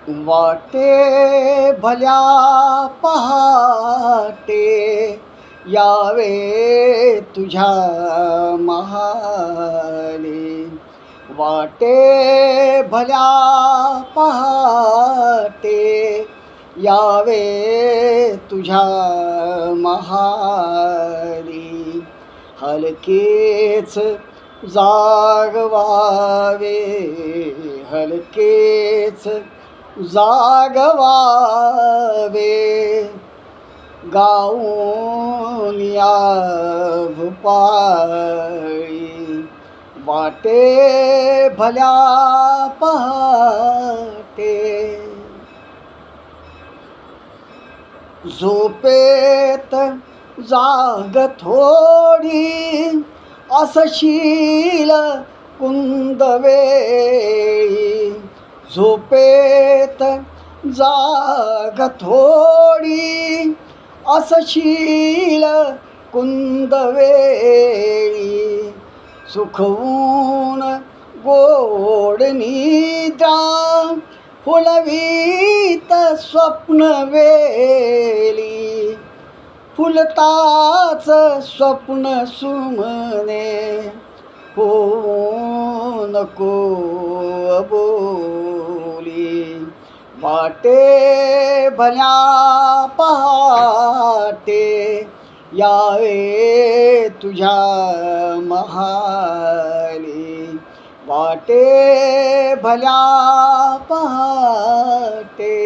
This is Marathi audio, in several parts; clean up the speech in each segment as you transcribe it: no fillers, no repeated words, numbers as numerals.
वाटे भल्या पहाटे यावे तुझ्या महाली. वाटे भल्या पहाटे यावे तुझ्या महाली. हलकेच जागवावे, हलकेच जागवावे, गाऊन या भूपाळी. वाटे भल्या पहाटे झोपेत जाग थोडी असशील कुंदवेळी. झोपेत जाग थोडी असशील कुंदवेळी. सुखवून गोड निद्रा फुलवीत स्वप्नवेली. फुलताच स्वप्न सुमने होऊ नको अबोली. वाटे भल्या पहाटे यावे तुझ्या महाली. वाटे भल्या पहाटे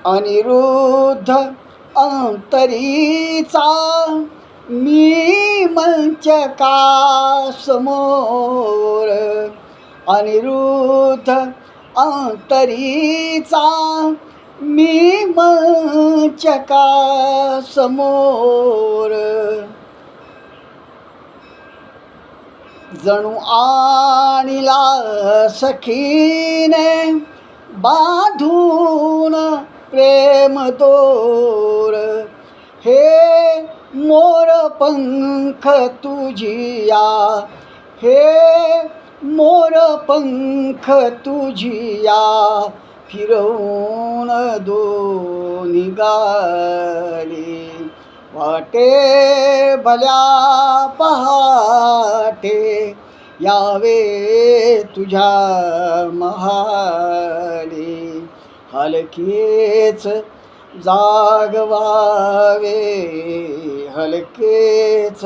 अनिरुद्ध अंतरीचा मी मंचकासमोर. अनिरुद्ध अंतरीचा मी मंचकासमोर. जणू आणिला सखीने बांधून प्रेम दोर. हे मोर पंख तुझिया, हे मोर पंख तुझिया, फिरवून दोन्ही गाली. वाटे भल्या पहाटे यावे तुझ्या महाली. हलकेच जागवावे, हलकेच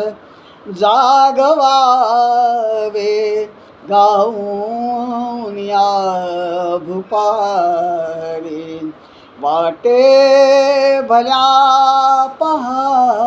जागवावे, गाऊन या भूपाळी. वाटे भल्या पहाटे